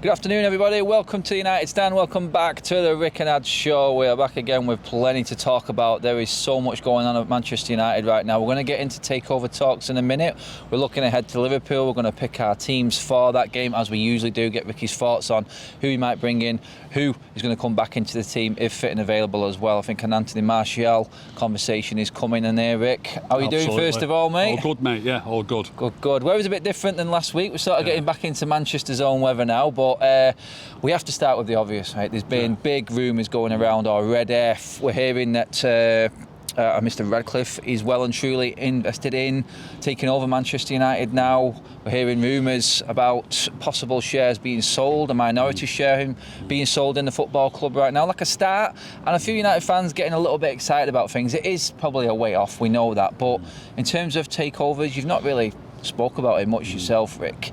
Good afternoon, everybody. Welcome to United Stand. Welcome back to the Rick and Ad Show. We are back again with plenty to talk about. There is so much going on at Manchester United right now. We're going to get into takeover talks in a minute. We're looking ahead to Liverpool. We're going to pick our teams for that game, as we usually do. Get Ricky's thoughts on who he might bring in, who is going to come back into the team if fit and available as well. I think an Anthony Martial conversation is coming in there, Rick. How are you doing first of all, mate? All good, mate. Yeah, all good. Good. Weather's a bit different than last week. We're sort of getting back into Manchester's own weather now, but we have to start with the obvious, right? There's been big rumours going around already. We're hearing that Mr. Radcliffe is well and truly invested in taking over Manchester United now. We're hearing rumours about possible shares being sold, a minority share being sold in the football club right now, like a start. And a few United fans getting a little bit excited about things. It is probably a way off, we know that. But in terms of takeovers, you've not really spoke about it much yourself, Rick.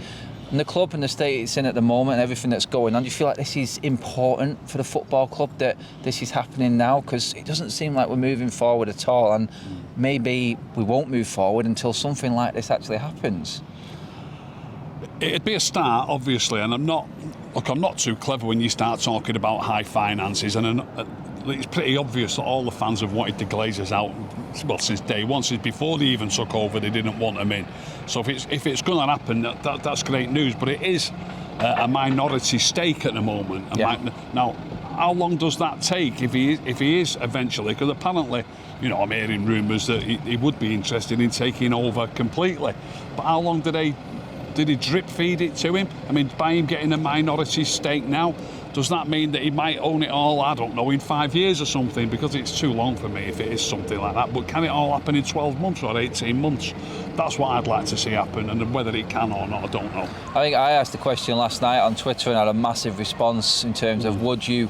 And the club and the state it's in at the moment and everything that's going on, do you feel like this is important for the football club, that this is happening now? Because it doesn't seem like we're moving forward at all, and maybe we won't move forward until something like this actually happens. It'd be a start, obviously, and I'm not too clever when you start talking about high finances, and it's pretty obvious that all the fans have wanted the Glazers out, well, since day one, since before they even took over. They didn't want them in. So if it's going to happen, that's great news. But it is a minority stake at the moment. Now, how long does that take if he is eventually? Because apparently, I'm hearing rumours that he would be interested in taking over completely. But how long did he drip feed it to him? I mean, by him getting a minority stake now, does that mean that he might own it all, I don't know, in 5 years or something? Because it's too long for me if it is something like that. But can it all happen in 12 months or 18 months? That's what I'd like to see happen, and whether it can or not, I don't know. I think I asked the question last night on Twitter and had a massive response in terms of would you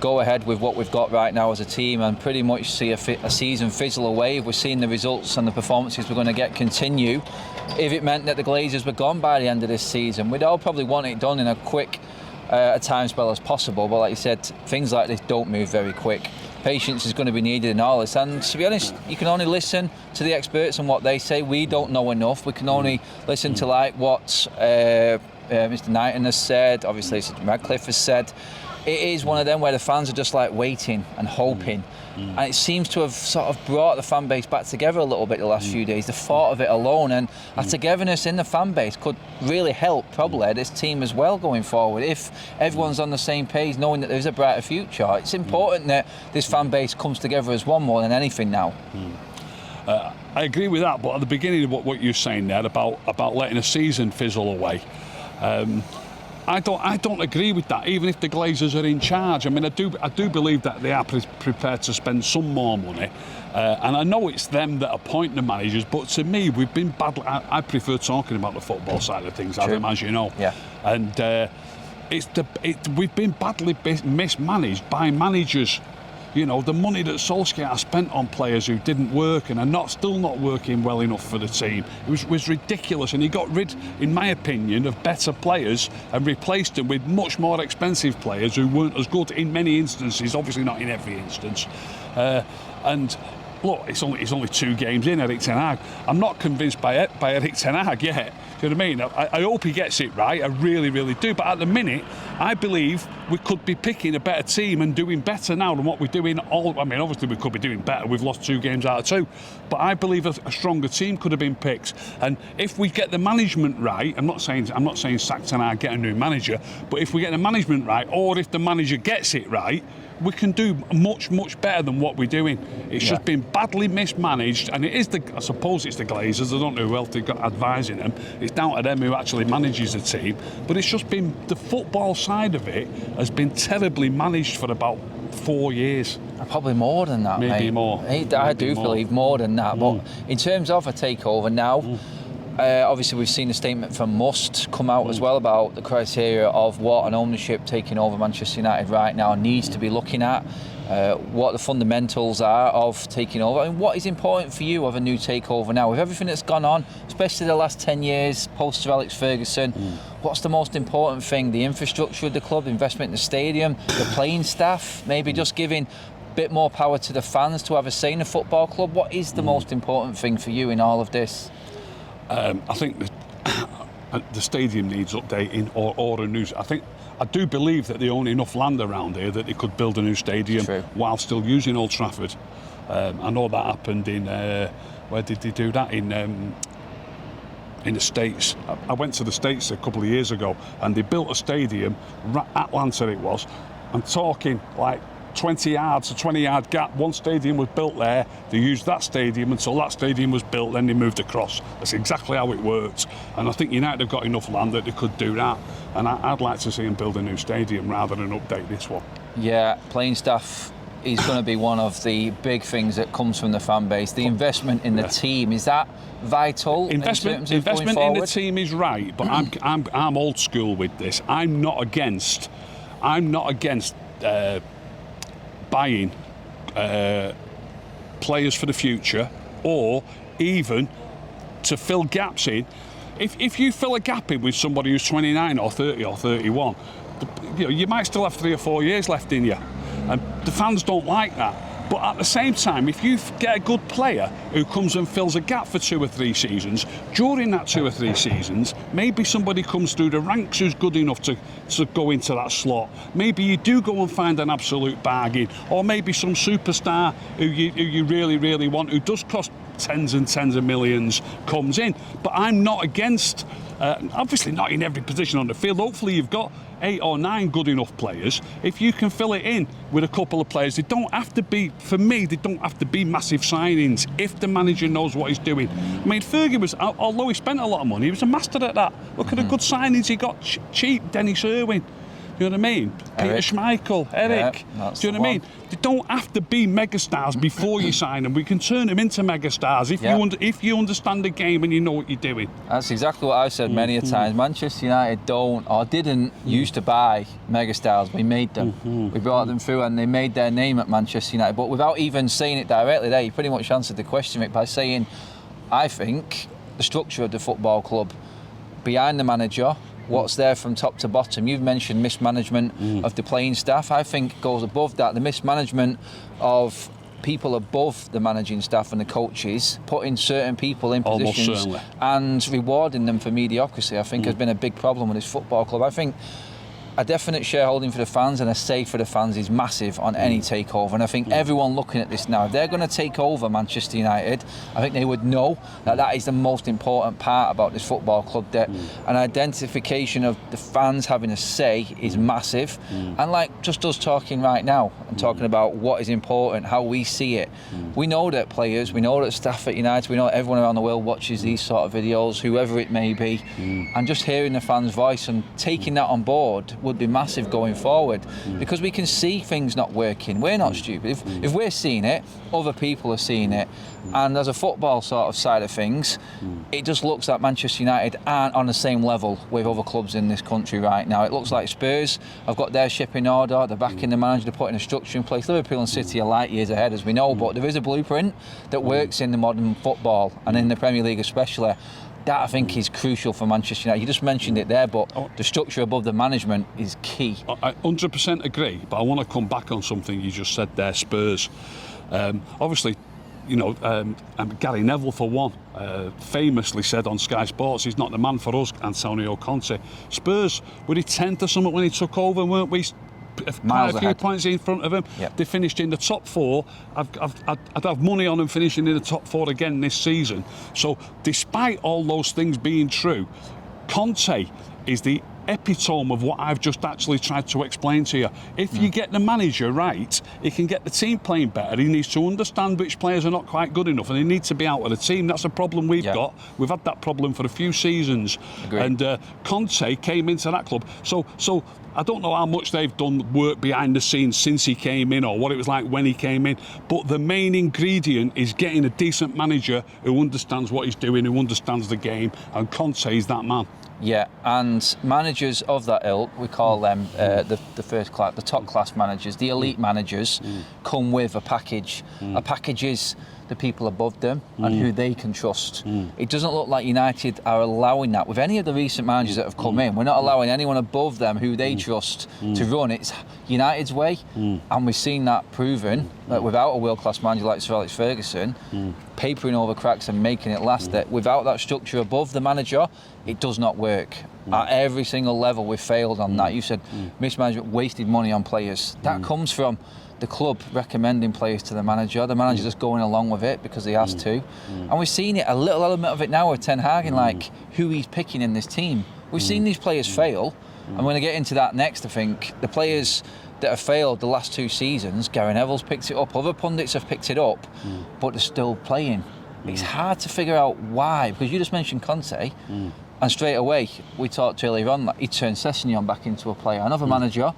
go ahead with what we've got right now as a team and pretty much see a season fizzle away if we're seeing the results and the performances we're going to get continue. If it meant that the Glazers were gone by the end of this season, we'd all probably want it done in a quick a time spell as possible, but like you said, things like this don't move very quick. Patience is going to be needed in all this, and to be honest, you can only listen to the experts and what they say. We don't know enough. We can only listen to like what Mr. Knighton has said, obviously Radcliffe has said. It is one of them where the fans are just like waiting and hoping. And it seems to have sort of brought the fan base back together a little bit the last few days. The thought of it alone and a togetherness in the fan base could really help probably this team as well going forward. If everyone's on the same page, knowing that there's a brighter future, it's important that this fan base comes together as one more than anything now. I agree with that, but at the beginning of what you're saying there about letting a season fizzle away, I don't agree with that. Even if the Glazers are in charge, I mean, I do believe that they are prepared to spend some more money, and I know it's them that appoint the managers. But to me, we've been badly. I prefer talking about the football side of things, Adam, as you know. Yeah. And we've been badly mismanaged by managers. The money that Solskjaer has spent on players who didn't work and are still not working well enough for the team. It was ridiculous, and he got rid, in my opinion, of better players and replaced them with much more expensive players who weren't as good in many instances, obviously not in every instance. And look, it's only 2 games in, Erik ten Hag. I'm not convinced by Erik ten Hag yet. Do you know what I mean? I hope he gets it right. I really, really do. But at the minute, I believe we could be picking a better team and doing better now than what we're doing. Obviously we could be doing better. We've lost 2 games out of 2. But I believe a stronger team could have been picked. And if we get the management right, I'm not saying sack ten Hag, get a new manager. But if we get the management right, or if the manager gets it right, we can do much, much better than what we're doing. It's just been badly mismanaged, and I suppose it's the Glazers. I don't know who else they've got advising them. It's down to them who actually manages the team. But it's just been, the football side of it has been terribly managed for about 4 years. Probably more than that, Maybe mate. more. I do believe more than that. But in terms of a takeover now, obviously we've seen a statement from Must come out as well about the criteria of what an ownership taking over Manchester United right now needs to be looking at, what the fundamentals are of taking over. I mean, what is important for you of a new takeover now with everything that's gone on, especially the last 10 years post Sir Alex Ferguson? What's the most important thing? The infrastructure of the club, investment in the stadium, the playing staff, maybe just giving a bit more power to the fans to have a say in the football club? What is the most important thing for you in all of this? I think the stadium needs updating or a new. I do believe that they own enough land around here that they could build a new stadium while still using Old Trafford. I know that happened in where did they do that in the States. I went to the States a couple of years ago, and they built a stadium, Atlanta it was. I'm talking like 20 yards, a 20-yard gap. One stadium was built there. They used that stadium until that stadium was built, then they moved across. That's exactly how it works. And I think United have got enough land that they could do that. And I'd like to see them build a new stadium rather than update this one. Yeah, playing staff is going to be one of the big things that comes from the fan base. The investment in the team, is that vital? Investment in the team is right, but I'm old school with this. I'm not against buying players for the future, or even to fill gaps in. If you fill a gap in with somebody who's 29 or 30 or 31, you might still have 3 or 4 years left in you. And the fans don't like that. But at the same time, if you get a good player who comes and fills a gap for 2 or 3 seasons, during that 2 or 3 seasons, maybe somebody comes through the ranks who's good enough to go into that slot. Maybe you do go and find an absolute bargain, or maybe some superstar who you really, really want, who does cost tens and tens of millions, comes in. But I'm not against, obviously not in every position on the field. Hopefully you've got 8 or 9 good enough players. If you can fill it in with a couple of players, they don't have to be, for me, they don't have to be massive signings if the manager knows what he's doing. I mean, Fergie was, although he spent a lot of money, he was a master at that. Look at the good signings he got cheap. Dennis Irwin. Do you know what I mean? Peter Schmeichel, Eric. Yeah, do you know what I mean? They don't have to be megastars before you sign them. We can turn them into megastars if you understand the game and you know what you're doing. That's exactly what I've said many a times. Manchester United don't or didn't used to buy megastars. We made them. We brought them through and they made their name at Manchester United. But without even saying it directly there, you pretty much answered the question by saying, I think the structure of the football club, behind the manager, what's there from top to bottom. You've mentioned mismanagement of the playing staff. I think goes above that. The mismanagement of people above the managing staff and the coaches, putting certain people in positions and rewarding them for mediocrity, I think has been a big problem with this football club. I think a definite shareholding for the fans and a say for the fans is massive on any takeover, and I think everyone looking at this now, if they're going to take over Manchester United, I think they would know that that is the most important part about this football club, that an identification of the fans having a say is massive. And like just us talking right now and talking about what is important, how we see it, we know that players, we know that staff at United, we know everyone around the world watches these sort of videos, whoever it may be, and just hearing the fans' voice and taking that on board would be massive going forward, because we can see things not working. We're not stupid. If we're seeing it, other people are seeing it. And as a football sort of side of things, it just looks like Manchester United aren't on the same level with other clubs in this country right now. It looks like Spurs have got their ship in order, they're backing the manager, they're putting a structure in place. Liverpool and City are light years ahead, as we know, but there is a blueprint that works in the modern football and in the Premier League especially. That, I think, is crucial for Manchester United. You just mentioned it there, but the structure above the management is key. I 100% agree, but I want to come back on something you just said there, Spurs. Obviously, you know, Gary Neville, for one, famously said on Sky Sports, he's not the man for us, Antonio Conte. Spurs, were he 10th or something when he took over, weren't we? Quite a few points in front of him. They finished in the top 4. I'd have money on them finishing in the top 4 again this season. So despite all those things being true, Conte is the epitome of what I've just actually tried to explain to you. If you get the manager right, he can get the team playing better. He needs to understand which players are not quite good enough and they need to be out of the team. That's a problem we've got. We've had that problem for a few seasons. And Conte came into that club. So I don't know how much they've done work behind the scenes since he came in or what it was like when he came in, but the main ingredient is getting a decent manager who understands what he's doing, who understands the game, and Conte is that man. Yeah, and managers of that ilk, we call them the first class, the top class managers, the elite managers, come with a package. A package is the people above them and who they can trust. It doesn't look like United are allowing that with any of the recent managers that have come in. We're not allowing anyone above them who they trust to run. It's United's way, and we've seen that proven that without a world-class manager like Sir Alex Ferguson, papering over cracks and making it last, that without that structure above the manager, it does not work. At every single level, we've failed on that. You said mismanagement, wasted money on players. That comes from the club recommending players to the manager just going along with it because he has to. And we've seen it, a little element of it now with Ten Hag in like who he's picking in this team. We've seen these players fail, and we're going to get into that next. I think the players that have failed the last 2 seasons, Gary Neville's picked it up, other pundits have picked it up, but they're still playing. It's hard to figure out why, because you just mentioned Conte, and straight away we talked earlier on that he turned Sessegnon back into a player. Another manager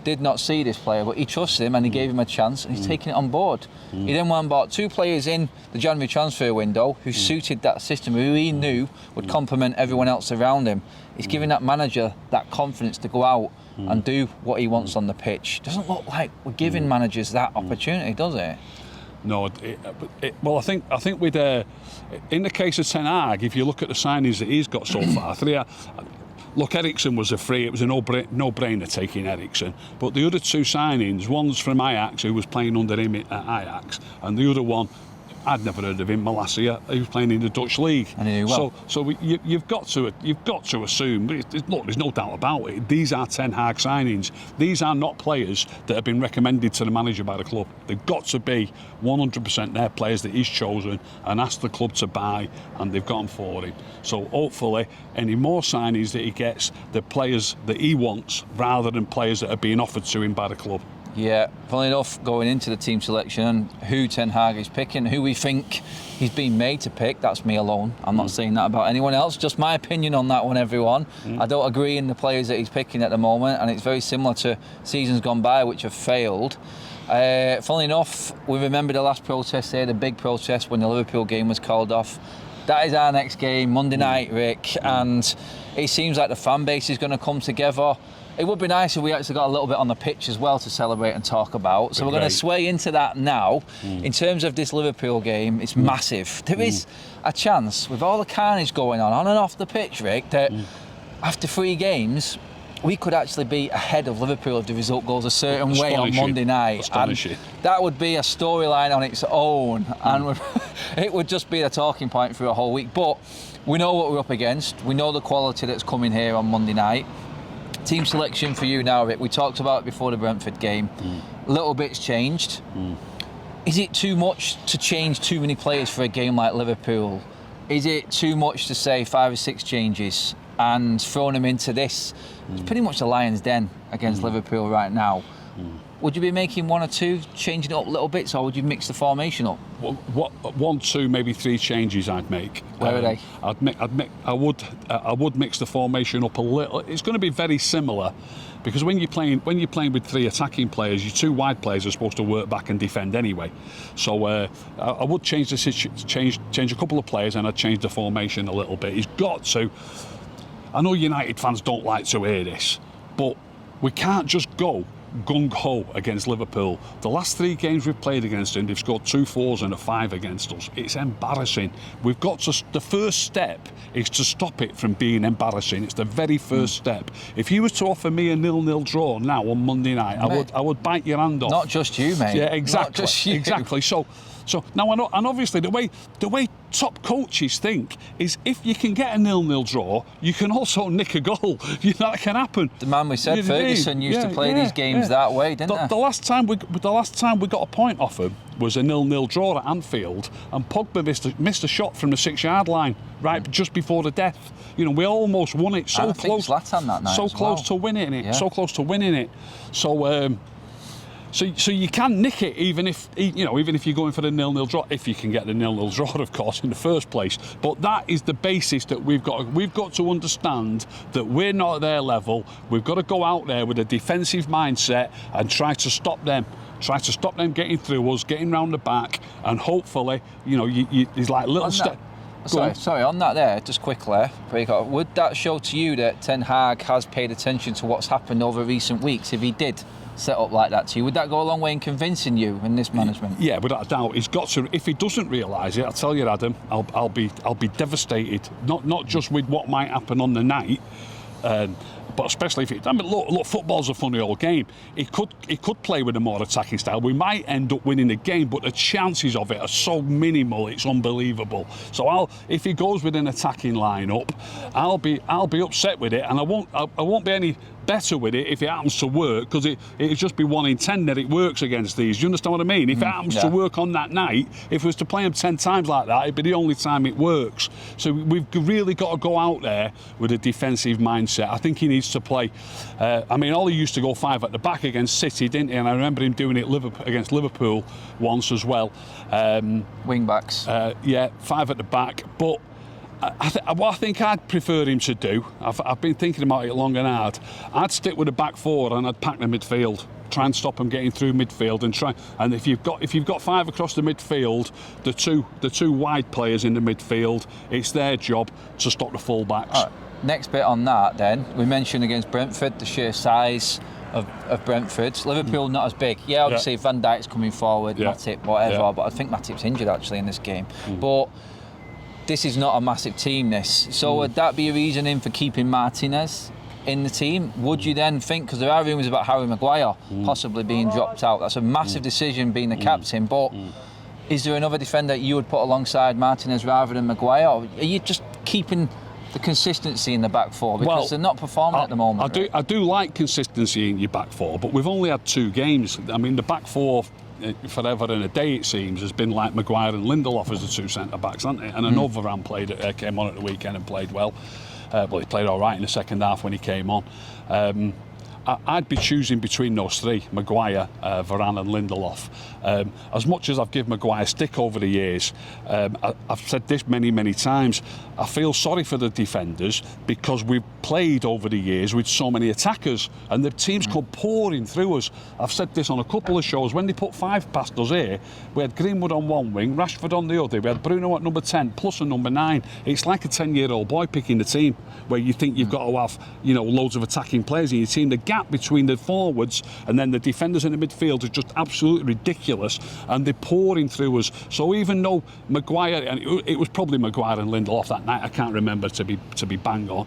did not see this player, but he trusted him and he gave him a chance, and he's taking it on board. He then went and bought 2 players in the January transfer window who suited that system, who he knew would complement everyone else around him. He's giving that manager that confidence to go out and do what he wants on the pitch. Doesn't look like we're giving managers that opportunity, does it? No, well, I think with in the case of Ten Hag, if you look at the signings that he's got so far, look, Eriksen was a free. It was a no-brainer taking Eriksen. But the other 2 signings, one's from Ajax, who was playing under him at Ajax, and the other one, I'd never heard of him, Malacia. He was playing in the Dutch league. And he knew well. So you've got to assume. Look, there's no doubt about it. These are Ten Hag signings. These are not players that have been recommended to the manager by the club. They've got to be 100% their players that he's chosen and asked the club to buy, and they've gone for him. So hopefully, any more signings that he gets, the players that he wants, rather than players that are being offered to him by the club. Yeah, funnily enough, going into the team selection and who Ten Hag is picking, who we think he's been made to pick, that's me alone. I'm not saying that about anyone else, just my opinion on that one, everyone. I don't agree in the players that he's picking at the moment, and it's very similar to seasons gone by which have failed. Funnily enough, we remember the last protest there, the big protest when the Liverpool game was called off. That is our next game, Monday night, Rick, and it seems like the fan base is going to come together. It would be nice if we actually got a little bit on the pitch as well to celebrate and talk about. So we're going to sway into that now. In terms of this Liverpool game, it's massive. There is a chance, with all the carnage going on and off the pitch, Rick, that after 3 games, we could actually be ahead of Liverpool if the result goes a certain way on Monday night. And that would be a storyline on its own, and it would just be a talking point for a whole week. But we know what we're up against. We know the quality that's coming here on Monday night. Team selection for you now, Rick. We talked about it before the Brentford game. Little bits changed. Is it too much to change too many players for a game like Liverpool? Is it too much to say 5 or 6 changes and throwing them into this? It's pretty much the lion's den against Liverpool right now. Would you be making 1 or 2, changing it up little bits, or would you mix the formation up? Well, 1, 2, maybe 3 changes I'd make. Where are they? I would mix the formation up a little. It's going to be very similar, because when you're playing with 3 attacking players, your 2 wide players are supposed to work back and defend anyway. So I would change a couple of players, and I'd change the formation a little bit. He's got to. I know United fans don't like to hear this, but we can't just go gung-ho against Liverpool. The last 3 games we've played against them, they've scored 2 4s and a 5 against us. It's embarrassing. We've got to. The first step is to stop it from being embarrassing. It's the very first step. If you was to offer me a 0-0 draw now on Monday night, I would bite your hand off. Not just you, mate. Yeah, exactly. Not just you. Exactly. So now I know, and obviously the way top coaches think is if you can get a 0-0 draw, you can also nick a goal. That can happen. The man we said, Ferguson, used to play these games that way, didn't he? The last time we got a point off him was a 0-0 draw at Anfield, and Pogba missed a shot from the 6-yard line just before the death. We almost won it. So close. Zlatan that night. So close to winning it. Yeah. So close to winning it. So you can nick it even if you're going for the 0-0 draw, if you can get the 0-0 draw, of course, in the first place. But that is the basis that we've got to understand, that we're not at their level. We've got to go out there with a defensive mindset and try to stop them. Try to stop them getting through us, getting round the back, and hopefully, there's like little steps. Sorry, on that there, just quickly, would that show to you that Ten Hag has paid attention to what's happened over recent weeks? If he did set up like that to you, would that go a long way in convincing you in this management? Yeah, without a doubt, he's got to. If he doesn't realise it, I'll tell you, Adam, I'll be devastated. Not just with what might happen on the night. But especially if look, football's a funny old game. He could play with a more attacking style. We might end up winning the game, but the chances of it are so minimal. It's unbelievable. So if he goes with an attacking lineup, I'll be upset with it, and I won't be any better with it if it happens to work, because it'd just be 1 in 10 that it works against these. Do you understand what I mean? If it happens to work on that night, if it was to play him 10 times like that, it'd be the only time it works. So we've really got to go out there with a defensive mindset. I think he needs to play. Ollie used to go 5 at the back against City, didn't he? And I remember him doing it against Liverpool once as well. Wing backs. 5 at the back. But what I think I'd prefer him to do, I've been thinking about it long and hard, I'd stick with the back 4 and I'd pack the midfield. Try and stop them getting through midfield and try. And if you've got 5 across the midfield, the two wide players in the midfield, it's their job to stop the full-backs. Right. Next bit on that then, we mentioned against Brentford the sheer size of Brentford. Liverpool not as big. Yeah, obviously Van Dijk's coming forward, Matip, whatever, but I think Matip's injured actually in this game. But this is not a massive team, this. So would that be a reasoning for keeping Martinez in the team? Would you then think, because there are rumours about Harry Maguire possibly being dropped out, that's a massive decision being the captain, but is there another defender you would put alongside Martinez rather than Maguire? Or are you just keeping the consistency in the back 4 because they're not performing at the moment? I do like consistency in your back 4, but we've only had 2 games. I mean, the back 4 forever and a day, it seems, has been like Maguire and Lindelof as the 2 centre-backs, hasn't it? And I know Varane came on at the weekend and played well. He played all right in the second half when he came on. I'd be choosing between those 3, Maguire, Varane and Lindelof. As much as I've given Maguire stick over the years, I've said this many times, I feel sorry for the defenders because we've played over the years with so many attackers and the teams come pouring through us. I've said this on a couple of shows. When they put 5 past us here, we had Greenwood on one wing, Rashford on the other, we had Bruno at number 10 plus a number 9. It's like a 10-year-old boy picking the team where you think you've got to have loads of attacking players in your team. The gap between the forwards and then the defenders in the midfield is just absolutely ridiculous, and they're pouring through us. So even though Maguire, and it was probably Maguire and Lindelof that night, I can't remember to be bang on,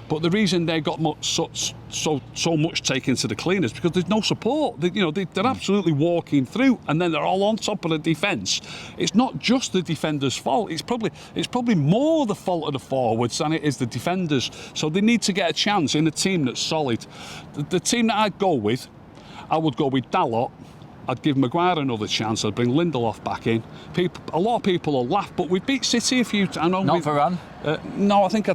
but the reason they got so much taken to the cleaners because there's no support. They're absolutely walking through, and then they're all on top of the defence. It's not just the defenders' fault. It's probably more the fault of the forwards than it is the defenders. So they need to get a chance in a team that's solid. The team that I'd go with, I would go with Dalot. I'd give Maguire another chance. I'd bring Lindelof back in. A lot of people will laugh, but we beat City a few times. Not Varane? No, I think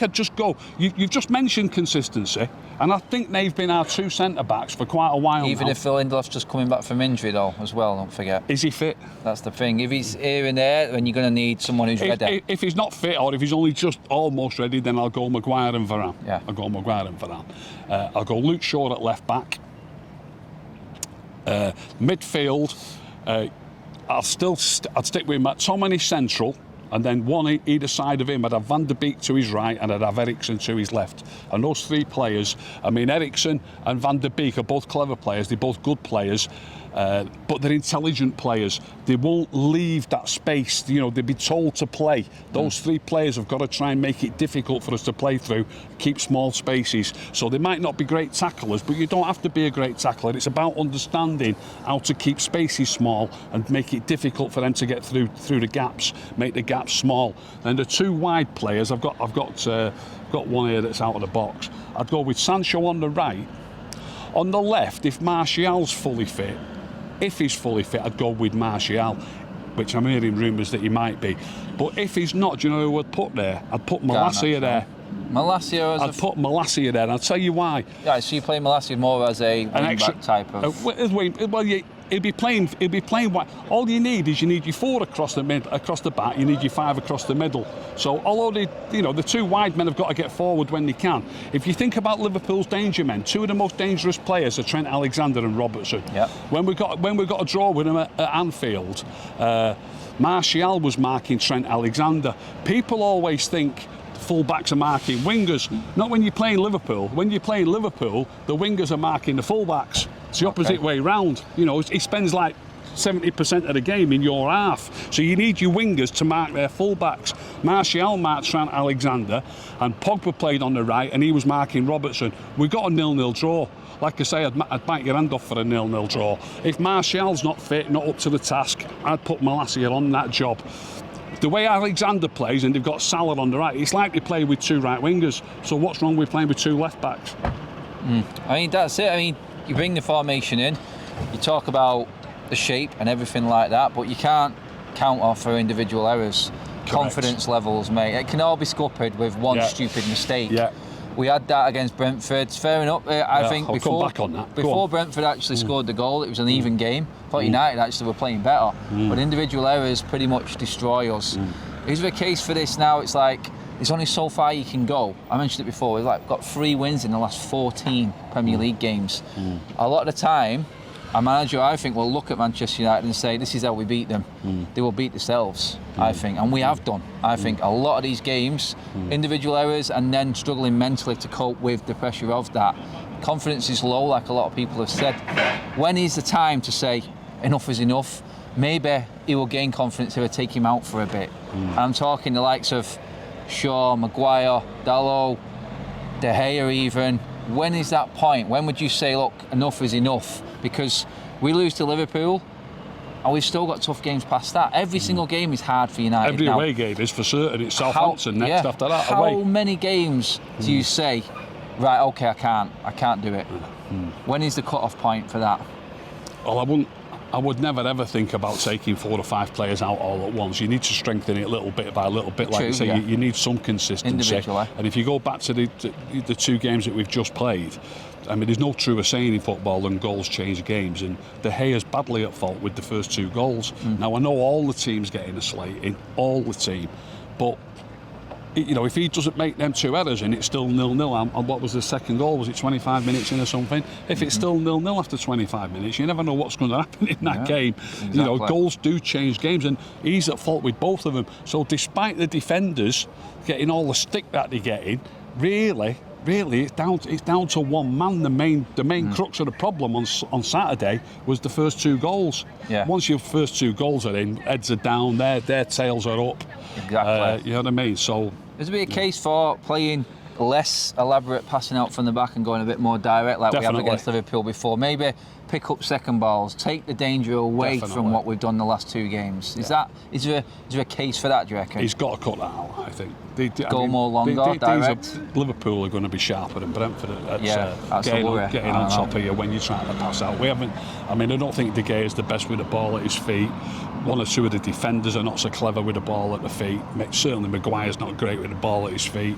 I'd just go. You've just mentioned consistency, and I think they've been our 2 centre-backs for quite a while Even now. if Lindelof's just coming back from injury, though, as well, don't forget. Is he fit? That's the thing. If he's here and there, then you're going to need someone who's ready. If he's not fit, or if he's only just almost ready, then I'll go Maguire and Varane. Yeah. I'll go Maguire and Varane. I'll go Luke Shaw at left-back. Midfield, I'd stick with McTominay central, and then one either side of him. I'd have Van der Beek to his right, and I'd have Eriksen to his left. And those 3 players, I mean, Eriksen and Van der Beek are both clever players. They're both good players. But they're intelligent players. They won't leave that space. They'll be told to play. Those 3 players have got to try and make it difficult for us to play through, keep small spaces. So they might not be great tacklers, but you don't have to be a great tackler. It's about understanding how to keep spaces small and make it difficult for them to get through the gaps, make the gaps small. And the 2 wide players, I've got one here that's out of the box. I'd go with Sancho on the right. On the left, if Martial's fully fit, I'd go with Martial, which I'm hearing rumours that he might be. But if he's not, do you know who I'd put there? I'd put Malacia there. Malacia put Malacia there, and I'll tell you why. Yeah, so you play Malacia more as a wing-back type of... he'll be playing. All you need is your 4 across the back. You need your 5 across the middle. So although the 2 wide men have got to get forward when they can. If you think about Liverpool's danger men, 2 of the most dangerous players are Trent Alexander and Robertson. Yep. When we got a draw with them at Anfield, Martial was marking Trent Alexander. People always think full-backs are marking wingers. Not when you're playing Liverpool. When you're playing Liverpool, the wingers are marking the full-backs. It's the opposite way round. You know, he spends like 70% of the game in your half. So you need your wingers to mark their full-backs. Martial marked Trent Alexander, and Pogba played on the right, and he was marking Robertson. We got a 0-0 draw. Like I say, I'd bite your hand off for a 0-0 draw. If Martial's not fit, not up to the task, I'd put Malacia on that job. The way Alexander plays, and they've got Salah on the right, it's like they play with 2 right wingers. So what's wrong with playing with 2 left backs? I mean, that's it. I mean, you bring the formation in, you talk about the shape and everything like that, but you can't count off for individual errors. Correct. Confidence levels, mate. It can all be scuppered with one stupid mistake. Yeah. We had that against Brentford. Fair enough. I think I'll come back on that. Before Brentford actually scored the goal, it was an even game. I thought United actually were playing better. But individual errors pretty much destroy us. Is there a case for this now? It's like, there's only so far you can go. I mentioned it before, we've got 3 wins in the last 14 Premier League games. A lot of the time, a manager, I think, will look at Manchester United and say, this is how we beat them. They will beat themselves, I think. And we have done. I think a lot of these games, individual errors and then struggling mentally to cope with the pressure of that. Confidence is low, like a lot of people have said. When is the time to say, enough is enough? Maybe he will gain confidence if I take him out for a bit. And I'm talking the likes of Shaw, Maguire, Dalot, De Gea even. When is that point? When would you say, look, enough is enough? Because we lose to Liverpool and we've still got tough games past that. Every single game is hard for United. Every away game is for certain. It's Southampton next after that. How many games do you say, right, okay, I can't do it? When is the cut-off point for that? Well, I would never ever think about taking 4 or 5 players out all at once. You need to strengthen it little bit by little bit. Like you say, you need some consistency. And if you go back to the 2 games that we've just played, I mean, there's no truer saying in football than goals change games, and De Gea's badly at fault with the first 2 goals. Now, I know all the teams getting a slate in, all the team, but if he doesn't make them 2 errors and it's still 0-0, and what was the second goal? Was it 25 minutes in or something? If it's still 0-0 after 25 minutes, you never know what's going to happen in that game. Exactly. Goals do change games, and he's at fault with both of them. So despite the defenders getting all the stick that they're getting, really it's down to one man. The main crux of the problem on Saturday was the first 2 goals. Once your first 2 goals are in, heads are down, their tails are up. Exactly. You know what I mean? So there's be a case for playing less elaborate, passing out from the back and going a bit more direct, like we have against Liverpool before. Maybe pick up second balls, take the danger away from what we've done the last 2 games. Is there a case for that, do you reckon? He's got to cut that out, I think. More longer, direct. Liverpool are going to be sharper than Brentford at getting on top of you when you're trying to pass out. I don't think De Gea is the best with the ball at his feet. 1 or 2 of the defenders are not so clever with the ball at the feet. Certainly Maguire's not great with the ball at his feet.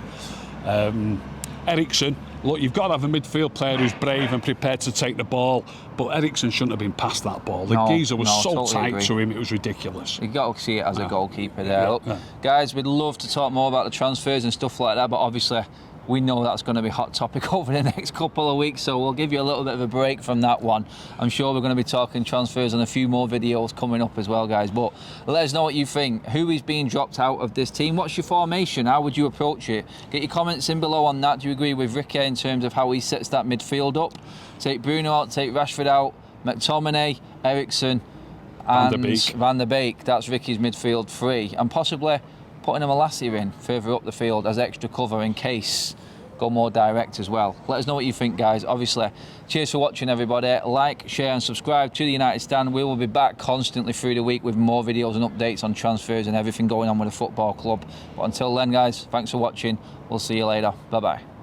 Eriksen, look, you've got to have a midfield player who's brave and prepared to take the ball, but Eriksen shouldn't have been past that ball. The geezer was so totally tight to him, it was ridiculous. You've got to see it as a goalkeeper there. Look, guys, we'd love to talk more about the transfers and stuff like that, but obviously we know that's going to be a hot topic over the next couple of weeks, so we'll give you a little bit of a break from that one. I'm sure we're going to be talking transfers and a few more videos coming up as well, guys, but let us know what you think. Who is being dropped out of this team? What's your formation? How would you approach it? Get your comments in below on that. Do you agree with Ricky in terms of how he sets that midfield up? Take Bruno out, take Rashford out, McTominay, Eriksen and Van der Beek. That's Ricky's midfield 3, and possibly putting a Malacia in further up the field as extra cover in case. Go more direct as well. Let us know what you think, guys. Obviously, cheers for watching, everybody. Like, share and subscribe to the United Stand. We will be back constantly through the week with more videos and updates on transfers and everything going on with the football club. But until then, guys, thanks for watching. We'll see you later. Bye-bye.